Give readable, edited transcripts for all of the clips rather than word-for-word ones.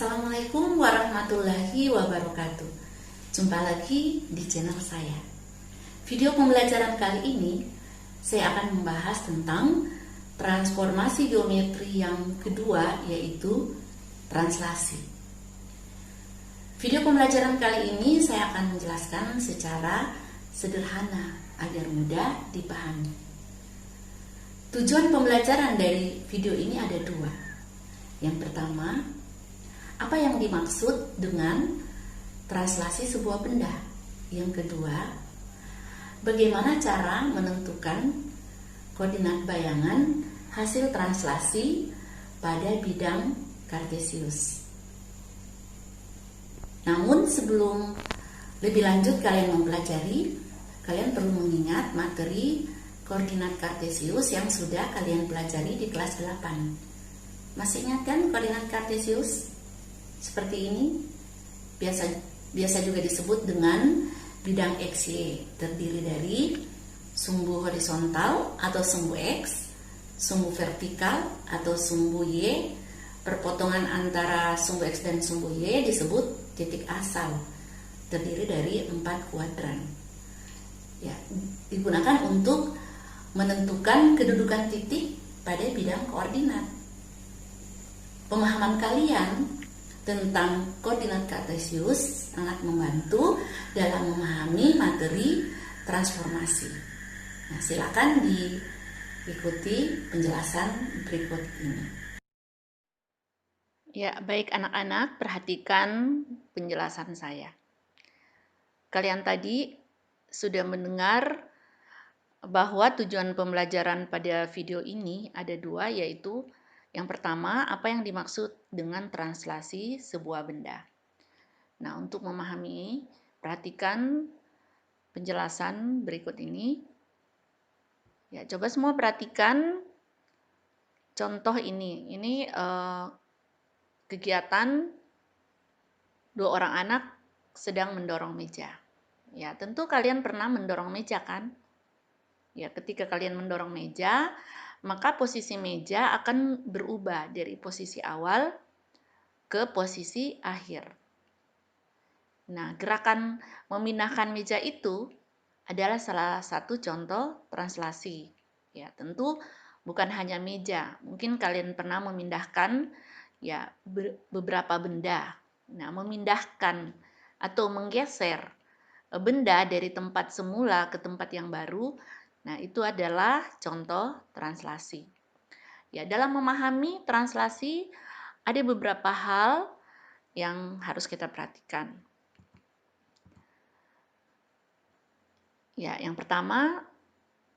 Assalamualaikum warahmatullahi wabarakatuh. Jumpa lagi di channel saya. Video pembelajaran kali ini saya akan membahas tentang transformasi geometri yang kedua, yaitu translasi. Video pembelajaran kali ini saya akan menjelaskan secara sederhana agar mudah dipahami. Tujuan pembelajaran dari video ini ada dua. Yang pertama, apa yang dimaksud dengan translasi sebuah benda? Yang kedua, bagaimana cara menentukan koordinat bayangan hasil translasi pada bidang Kartesius. Namun sebelum lebih lanjut kalian mempelajari, kalian perlu mengingat materi koordinat Kartesius yang sudah kalian pelajari di kelas 8. Masih ingat kan koordinat Kartesius? Seperti ini, biasa juga disebut dengan bidang XY, terdiri dari sumbu horizontal atau sumbu X, sumbu vertikal atau sumbu Y. Perpotongan antara sumbu X dan sumbu Y disebut titik asal, terdiri dari 4 kuadran. Ya, digunakan untuk menentukan kedudukan titik pada bidang koordinat. Pemahaman kalian tentang koordinat Kartesius sangat membantu dalam memahami materi transformasi. Nah, silakan diikuti penjelasan berikut ini. Ya, baik anak-anak, perhatikan penjelasan saya. Kalian tadi sudah mendengar bahwa tujuan pembelajaran pada video ini ada dua, yaitu yang pertama, apa yang dimaksud dengan translasi sebuah benda. Nah, untuk memahami, perhatikan penjelasan berikut ini. Ya, coba semua perhatikan contoh ini. Ini kegiatan dua orang anak sedang mendorong meja. Ya, tentu kalian pernah mendorong meja kan? Ya, ketika kalian mendorong meja, maka posisi meja akan berubah dari posisi awal ke posisi akhir. Nah, gerakan memindahkan meja itu adalah salah satu contoh translasi. Ya, tentu bukan hanya meja. Mungkin kalian pernah memindahkan ya beberapa benda. Nah, memindahkan atau menggeser benda dari tempat semula ke tempat yang baru. Nah, itu adalah contoh translasi. Ya, dalam memahami translasi ada beberapa hal yang harus kita perhatikan. Ya, yang pertama,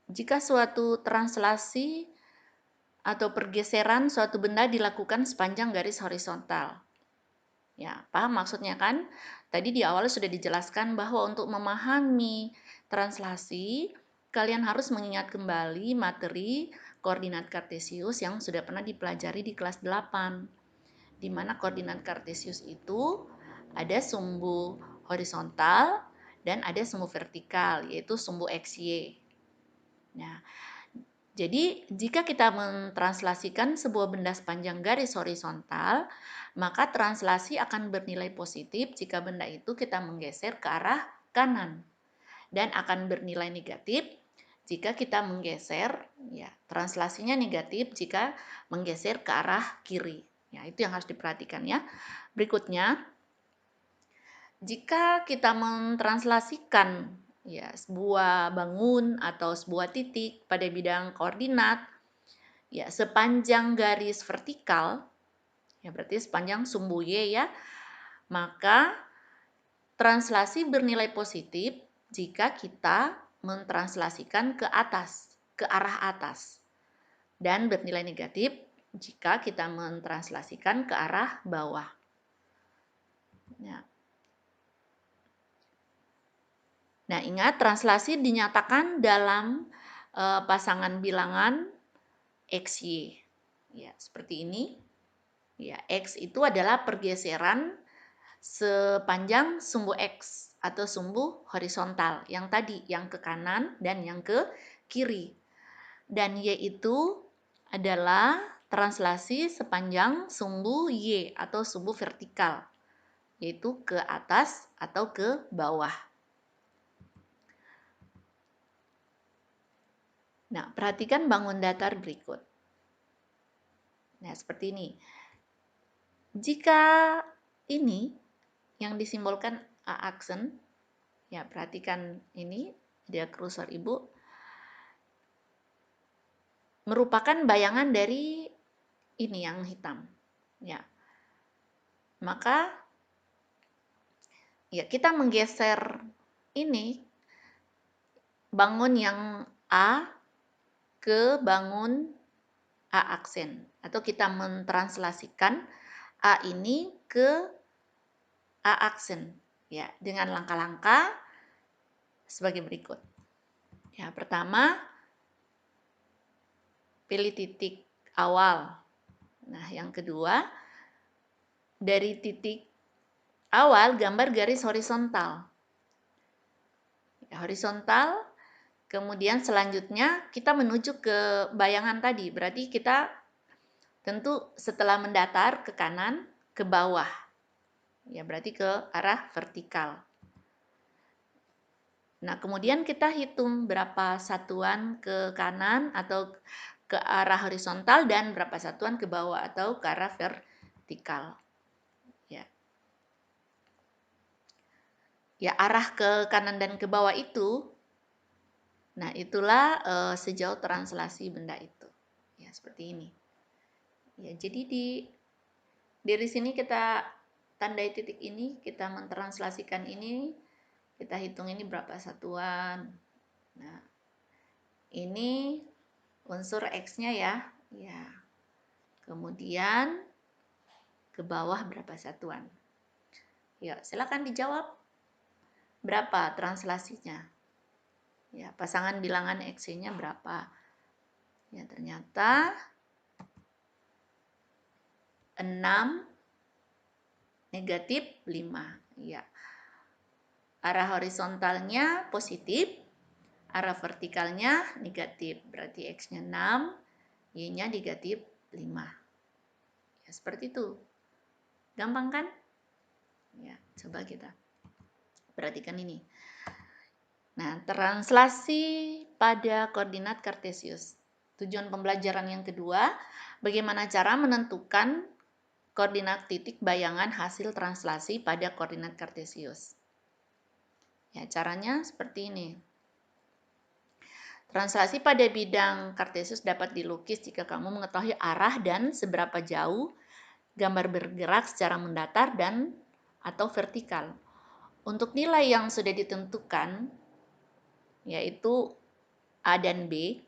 jika suatu translasi atau pergeseran suatu benda dilakukan sepanjang garis horizontal. Ya, paham maksudnya kan? Tadi di awal sudah dijelaskan bahwa untuk memahami translasi, kalian harus mengingat kembali materi koordinat Kartesius yang sudah pernah dipelajari di kelas 8. Di mana koordinat Kartesius itu ada sumbu horizontal dan ada sumbu vertikal, yaitu sumbu XY. Nah, jadi jika kita mentranslasikan sebuah benda sepanjang garis horizontal, maka translasi akan bernilai positif jika benda itu kita menggeser ke arah kanan. Dan akan bernilai negatif jika kita menggeser, ya, translasinya negatif jika menggeser ke arah kiri. Ya, itu yang harus diperhatikan ya. Berikutnya, jika kita mentranslasikan ya sebuah bangun atau sebuah titik pada bidang koordinat ya sepanjang garis vertikal, ya berarti sepanjang sumbu Y ya, maka translasi bernilai positif jika kita mentranslasikan ke atas, ke arah atas, dan bernilai negatif jika kita mentranslasikan ke arah bawah. Ya. Nah, ingat translasi dinyatakan dalam pasangan bilangan XY. Ya, seperti ini. Ya, X itu adalah pergeseran sepanjang sumbu X atau sumbu horizontal. Yang tadi, yang ke kanan dan yang ke kiri. Dan Y itu adalah translasi sepanjang sumbu Y atau sumbu vertikal, yaitu ke atas atau ke bawah. Nah, perhatikan bangun datar berikut. Nah, seperti ini. Jika ini yang disimbolkan A aksen, ya perhatikan ini, dia kursor Ibu, merupakan bayangan dari ini yang hitam. Ya. Maka ya kita menggeser ini bangun yang A ke bangun A aksen, atau kita mentranslasikan A ini ke A aksen, ya, dengan langkah-langkah sebagai berikut. Ya, pertama, pilih titik awal. Nah, yang kedua, dari titik awal gambar garis horizontal. Ya, horizontal, kemudian selanjutnya kita menuju ke bayangan tadi. Berarti kita tentu setelah mendatar ke kanan, ke bawah. Ya, berarti ke arah vertikal. Nah, kemudian kita hitung berapa satuan ke kanan atau ke arah horizontal dan berapa satuan ke bawah atau ke arah vertikal. Ya. Ya, arah ke kanan dan ke bawah itu, nah itulah sejauh translasi benda itu. Ya, seperti ini. Ya, jadi dari sini kita tandai titik ini, kita mentranslasikan ini, kita hitung ini berapa satuan. Nah, ini unsur X-nya ya. Ya. Kemudian ke bawah berapa satuan. Ya, silakan dijawab. Berapa translasinya? Ya, pasangan bilangan X-nya berapa? Ya, ternyata 6 negatif 5. Ya. Arah horizontalnya positif, arah vertikalnya negatif. Berarti X-nya 6, Y-nya negatif 5. Ya, seperti itu. Gampang kan? Ya, coba kita perhatikan ini. Nah, translasi pada koordinat kartesius. Tujuan pembelajaran yang kedua, bagaimana cara menentukan koordinat titik bayangan hasil translasi pada koordinat kartesius. Ya, caranya seperti ini. Translasi pada bidang kartesius dapat dilukis jika kamu mengetahui arah dan seberapa jauh gambar bergerak secara mendatar dan atau vertikal. Untuk nilai yang sudah ditentukan, yaitu A dan B,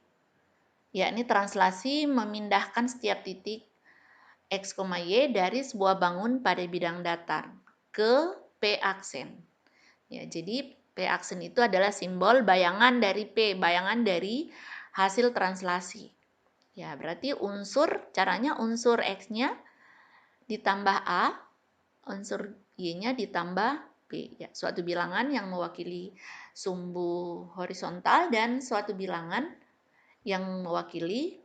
yakni translasi memindahkan setiap titik X, Y dari sebuah bangun pada bidang datar ke P aksen. Ya, jadi P aksen itu adalah simbol bayangan dari P, bayangan dari hasil translasi. Ya, berarti caranya unsur X-nya ditambah A, unsur Y-nya ditambah B. Ya, suatu bilangan yang mewakili sumbu horizontal dan suatu bilangan yang mewakili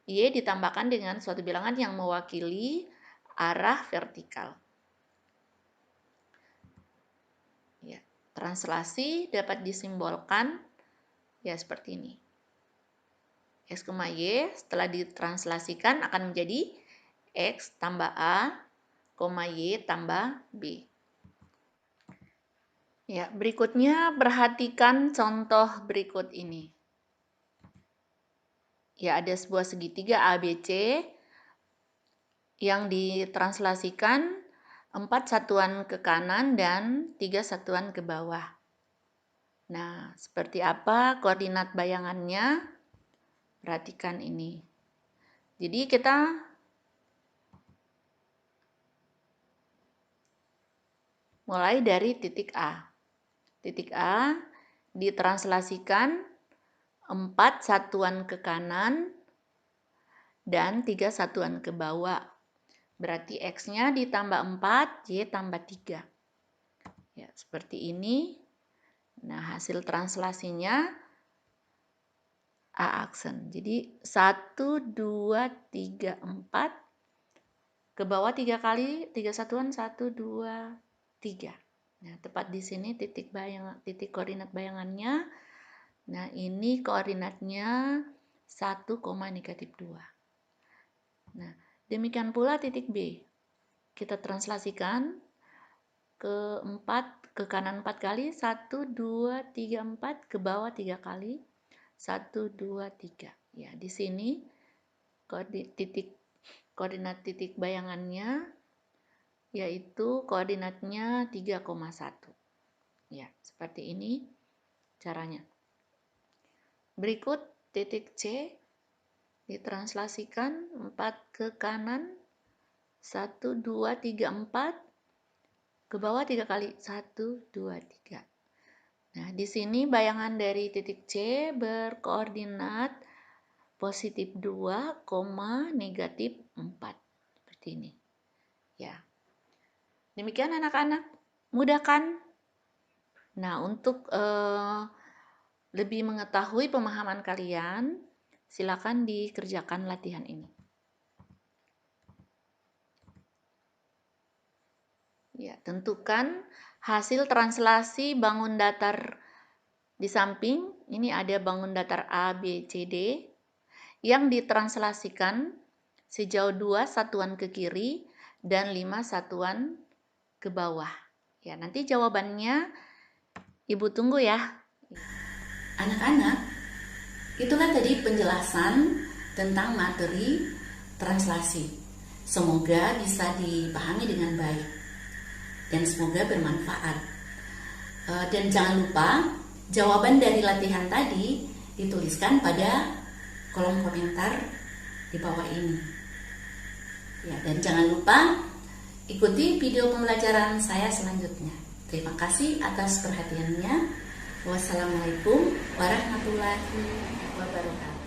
Y ditambahkan dengan suatu bilangan yang mewakili arah vertikal. Ya, translasi dapat disimbolkan ya seperti ini. X, Y setelah ditranslasikan akan menjadi X tambah A, Y tambah B. Ya, berikutnya perhatikan contoh berikut ini. Ya, ada sebuah segitiga ABC yang ditranslasikan 4 satuan ke kanan dan 3 satuan ke bawah. Nah, seperti apa koordinat bayangannya? Perhatikan ini. Jadi kita mulai dari titik A. Titik A ditranslasikan 4 satuan ke kanan dan 3 satuan ke bawah. Berarti X-nya ditambah 4, Y tambah 3. Ya, seperti ini. Nah, hasil translasinya A aksen. Jadi 1, 2, 3, 4. Ke bawah 3 kali, 3 satuan, 1, 2, 3. Nah, tepat di sini titik koordinat bayangannya. Nah, ini koordinatnya 1, negatif 2. Nah, demikian pula titik B. Kita translasikan ke 4, ke kanan 4 kali, 1, 2, 3, 4, ke bawah 3 kali, 1, 2, 3. Ya, di sini koordinat titik bayangannya yaitu koordinatnya 3,1. Ya, seperti ini caranya. Berikut titik C ditranslasikan 4 ke kanan, 1, 2, 3, 4, ke bawah 3 kali, 1, 2, 3. Nah, di sini bayangan dari titik C berkoordinat positif 2, negatif 4. Seperti ini. Ya. Demikian anak-anak. Mudah kan? Nah, untuk lebih mengetahui pemahaman kalian, silakan dikerjakan latihan ini. Ya, tentukan hasil translasi bangun datar di samping. Ini ada bangun datar A, B, C, D yang ditranslasikan sejauh 2 satuan ke kiri dan 5 satuan ke bawah. Ya, nanti jawabannya Ibu tunggu ya. Anak-anak, itulah tadi penjelasan tentang materi translasi. Semoga bisa dipahami dengan baik dan semoga bermanfaat. Dan jangan lupa jawaban dari latihan tadi dituliskan pada kolom komentar di bawah ini. Ya, dan jangan lupa ikuti video pembelajaran saya selanjutnya. Terima kasih atas perhatiannya. Wassalamualaikum warahmatullahi wabarakatuh.